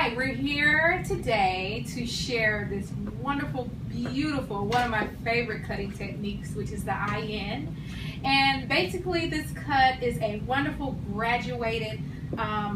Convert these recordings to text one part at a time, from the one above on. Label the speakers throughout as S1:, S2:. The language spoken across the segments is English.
S1: Hi, we're here today to share this wonderful, beautiful, one of my favorite cutting techniques, which is the Eyen. And basically this cut is a wonderful graduated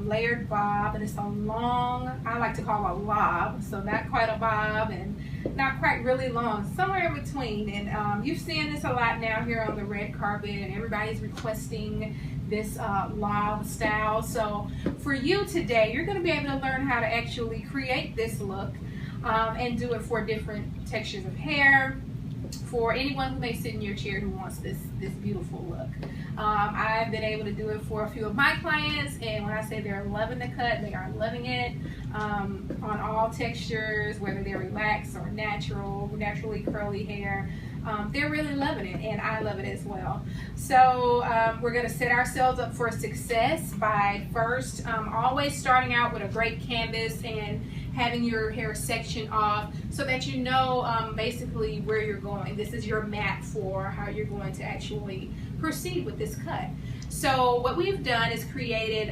S1: layered bob, and it's a long, I like to call it a lob, so not quite a bob and not quite really long, somewhere in between. And you've seen this a lot now here on the red carpet, and everybody's requesting this lob style. So for you today, you're going to be able to learn how to actually create this look and do it for different textures of hair, for anyone who may sit in your chair who wants this beautiful look. I've been able to do it for a few of my clients, and when I say they're loving the cut, they are loving it on all textures, whether they're relaxed or naturally curly hair. They're really loving it, and I love it as well. So we're going to set ourselves up for success by first always starting out with a great canvas and having your hair section off so that you know basically where you're going. This is your map for how you're going to actually proceed with this cut. So what we've done is created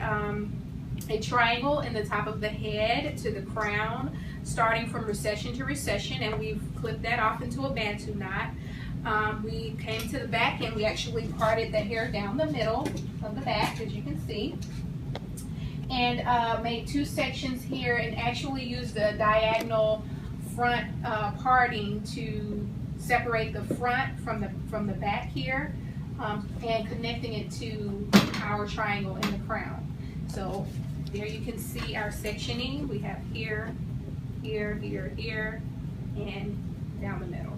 S1: a triangle in the top of the head to the crown, starting from recession to recession, and we've clipped that off into a bantu knot. We came to the back and we actually parted the hair down the middle of the back, as you can see, and made two sections here, and actually used the diagonal front parting to separate the front from the back here, and connecting it to our triangle in the crown. So there you can see our sectioning. We have here, here, here, here, and down the middle.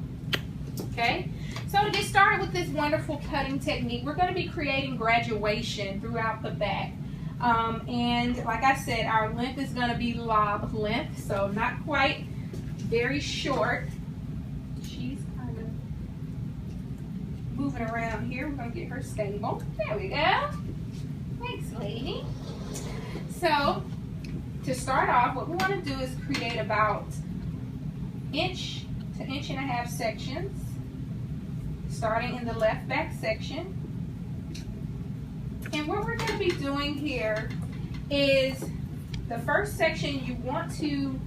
S1: Okay, so to get started with this wonderful cutting technique, we're going to be creating graduation throughout the back. And like I said, our length is going to be lob length, so not quite very short. She's kind of moving around here. We're going to get her stable. There we go. Thanks, lady. So to start off, what we want to do is create about inch to inch and a half sections, starting in the left back section. And what we're going to be doing here is the first section, you want to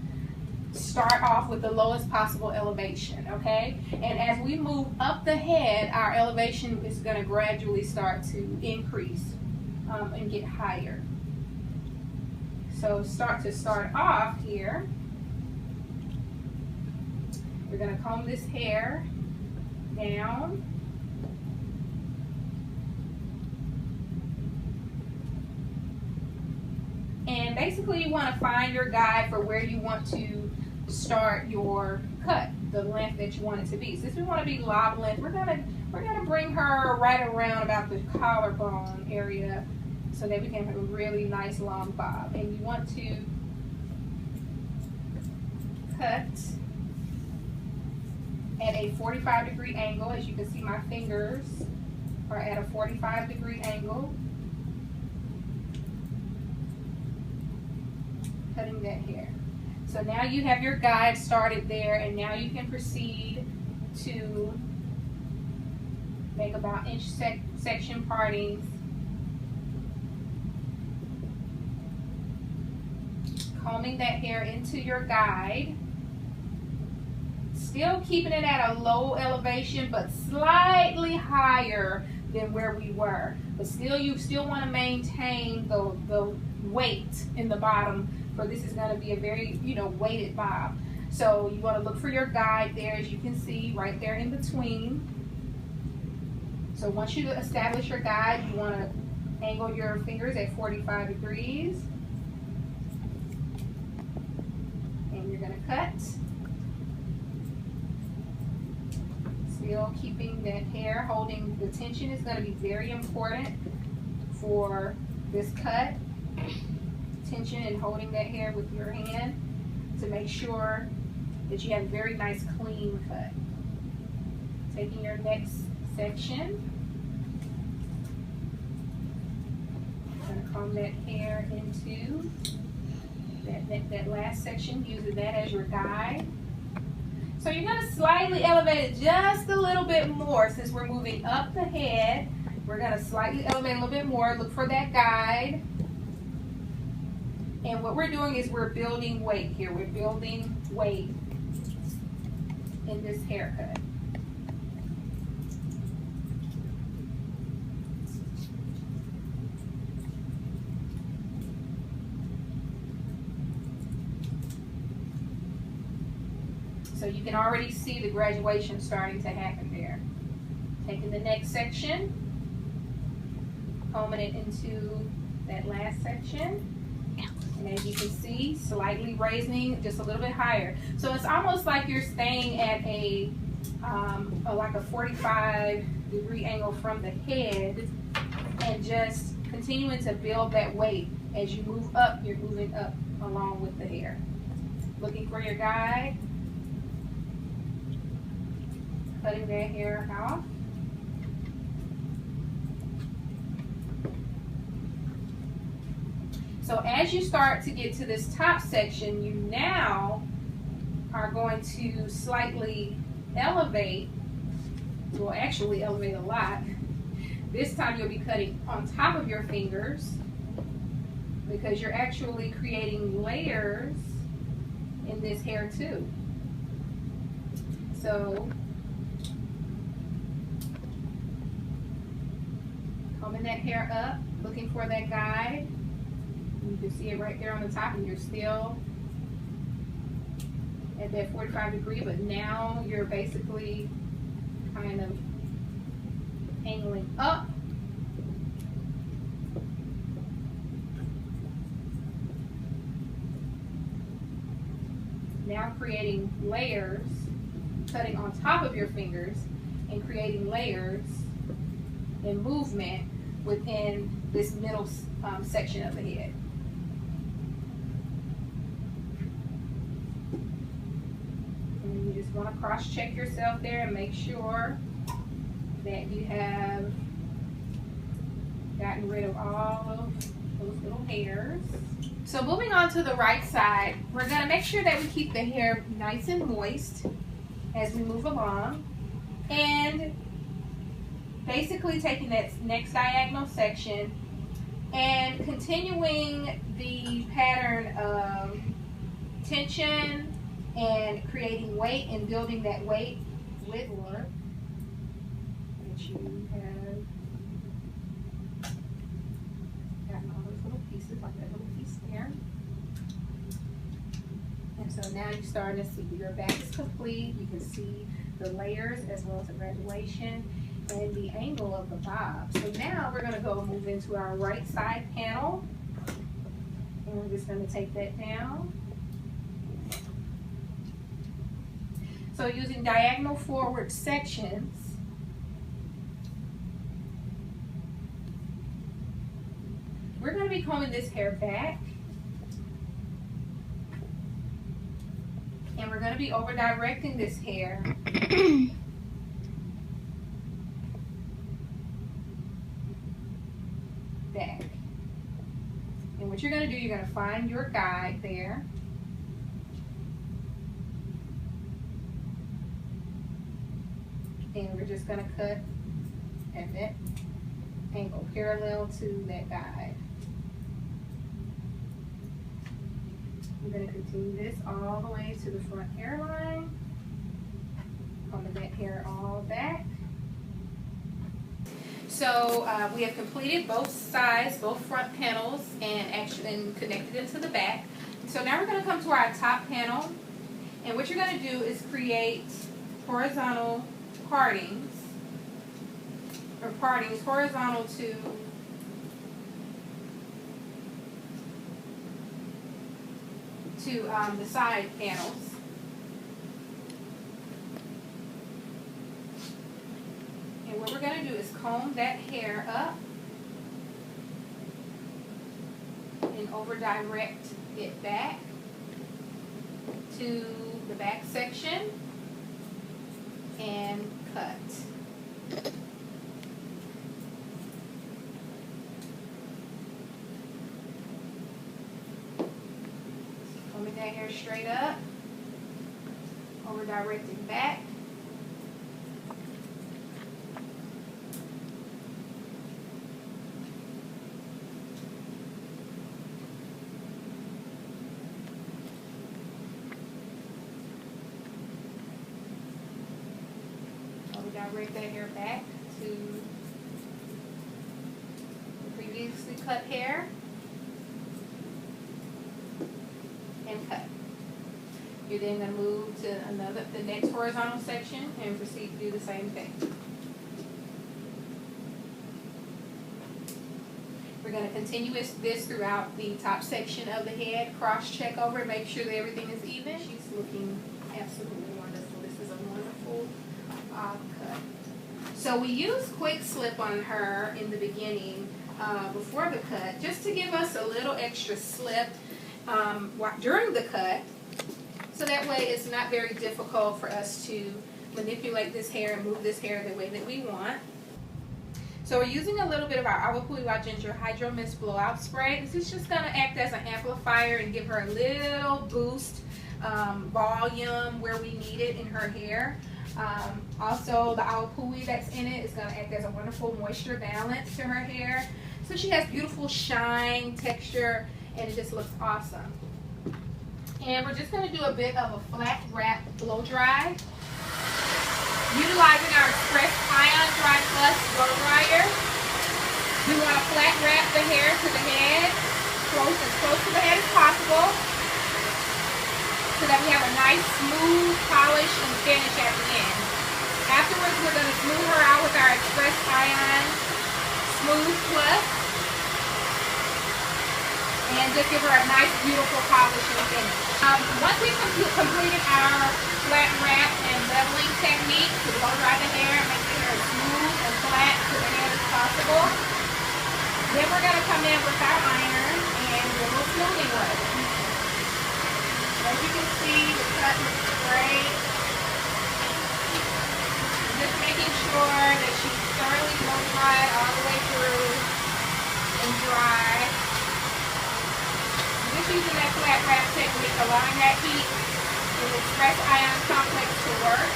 S1: start off with the lowest possible elevation, okay? And as we move up the head, our elevation is going to gradually start to increase and get higher. So to start off here, we're going to comb this hair down. And basically you want to find your guide for where you want to start your cut, the length that you want it to be. Since we want to be lob length, we're gonna bring her right around about the collarbone area so that we can have a really nice long bob. And you want to cut at a 45-degree angle. As you can see, my fingers are at a 45-degree angle, cutting that hair. So now you have your guide started there, and now you can proceed to make about inch section partings, combing that hair into your guide, still keeping it at a low elevation but slightly higher than where we were, but still you still want to maintain the weight in the bottom, for this is going to be a very weighted bob. So you want to look for your guide there, as you can see right there in between. So once you establish your guide, you want to angle your fingers at 45 degrees, and you're going to cut, still keeping that hair, holding the tension is going to be very important for this cut. Tension and holding that hair with your hand to make sure that you have a very nice clean cut. Taking your next section, going to comb that hair into that last section, using that as your guide. So you're going to slightly elevate it just a little bit more. Since we're moving up the head, we're going to slightly elevate a little bit more. Look for that guide. And what we're doing is we're building weight here. We're building weight in this haircut. So you can already see the graduation starting to happen there. Taking the next section, combing it into that last section. And as you can see, slightly raising just a little bit higher. So it's almost like you're staying at like a 45-degree angle from the head and just continuing to build that weight. As you move up, you're moving up along with the hair. Looking for your guide. Cutting that hair off. So as you start to get to this top section, you now are going to slightly elevate, well actually elevate a lot. This time you'll be cutting on top of your fingers because you're actually creating layers in this hair too. So combing that hair up, looking for that guide. You can see it right there on the top, and you're still at that 45 degree, but now you're basically kind of angling up. Now creating layers, cutting on top of your fingers and creating layers and movement within this middle section of the head. And you just want to cross-check yourself there and make sure that you have gotten rid of all of those little hairs. So moving on to the right side, we're going to make sure that we keep the hair nice and moist as we move along. And basically taking that next diagonal section and continuing the pattern of tension and creating weight and building that weight with work that you have gotten all those little pieces, like that little piece there. And so now you're starting to see your back is complete. You can see the layers as well as the graduation and the angle of the bob. So now we're going to go move into our right side panel, and we're just going to take that down. So using diagonal forward sections, we're going to be combing this hair back, and we're going to be over directing this hair back. And what you're going to do, you're going to find your guide there. And we're just going to cut at that angle parallel to that guide. We're going to continue this all the way to the front hairline. Combing that hair all back. So we have completed both sides, both front panels, and connected them to the back. So now we're going to come to our top panel, and what you're going to do is create horizontal partings, or partings horizontal to the side panels. And what we're going to do is comb that hair up and over direct it back to the back section and cut. Combing that hair straight up, over directing back. rake that hair back to the previously cut hair and cut. You're then going to move to the next horizontal section and proceed to do the same thing. We're going to continue this throughout the top section of the head. Cross check over, make sure that everything is even. She's looking absolutely wonderful. This is a wonderful cut. So we use quick slip on her in the beginning before the cut, just to give us a little extra slip during the cut, so that way it's not very difficult for us to manipulate this hair and move this hair the way that we want. So we're using a little bit of our Hightower-Liquid Ginger Hydro Mist Blowout Spray. This is just going to act as an amplifier and give her a little boost, volume where we need it in her hair. Also, the Hightower that's in it is going to act as a wonderful moisture balance to her hair. So she has beautiful shine, texture, and it just looks awesome. And we're just going to do a bit of a flat wrap blow dry. Utilizing our Express Ion Dry Plus blow dryer, we want to flat wrap the hair to the head, as close to the head as possible, so that we have a nice smooth polish and finish at the end. Afterwards, we're going to smooth her out with our Express Ion Smooth Plus, and just give her a nice, beautiful polish and finish. Once we've completed our flat wrap and leveling technique to blow dry the hair and make the hair as smooth and flat to the head as possible, then we're going to come in with our iron and do a little smoothing work. As you can see, the cut looks great. Just making sure that she's thoroughly blow dried all the way through and dry. Just using that flat wrap technique, allowing that heat in the Express Ion Complex to work,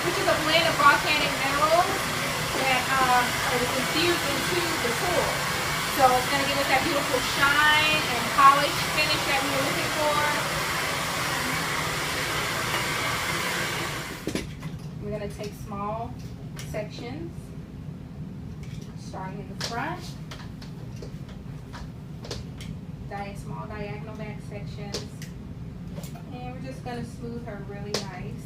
S1: which is a blend of volcanic minerals that are infused into the tool. So it's going to give us that beautiful shine and polish finish that we were looking for. We're going to take small sections, starting in the front. Small diagonal back sections, and we're just going to smooth her really nice.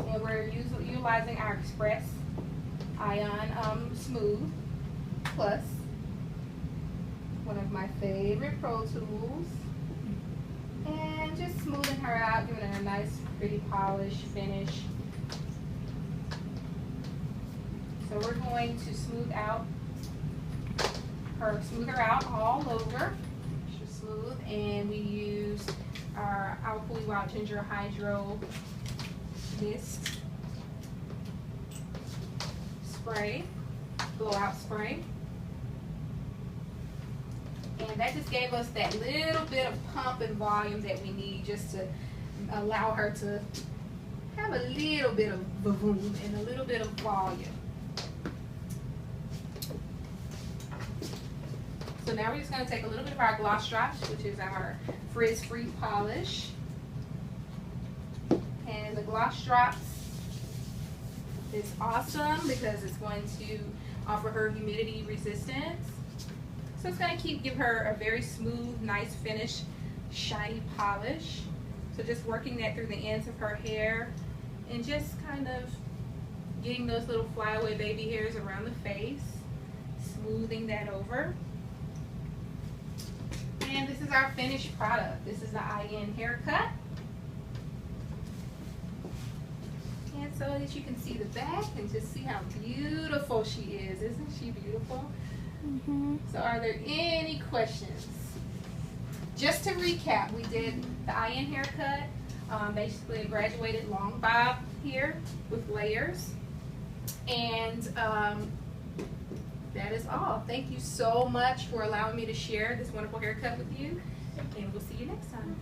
S1: And we're utilizing our Express Ion Smooth Plus, one of my favorite Pro Tools, and just smoothing her out, giving her a nice pretty polish finish. So we're going to smooth her out all over. She's smooth, and we use our Hightower-Liquid Ginger Hydro Mist Spray, blowout spray. And that just gave us that little bit of pump and volume that we need, just to allow her to have a little bit of volume and a little bit of volume. So now we're just going to take a little bit of our gloss drops, which is our frizz-free polish. And the gloss drops is awesome because it's going to offer her humidity resistance. So it's going to give her a very smooth, nice finish, shiny polish. So just working that through the ends of her hair and just kind of getting those little flyaway baby hairs around the face, smoothing that over. And this is our finished product. This is the Eyen haircut. And so as you can see the back and just see how beautiful she is. Isn't she beautiful? Mm-hmm. So are there any questions? Just to recap, we did the Eyen haircut, basically a graduated long bob here with layers. And that is all. Thank you so much for allowing me to share this wonderful haircut with you, and we'll see you next time.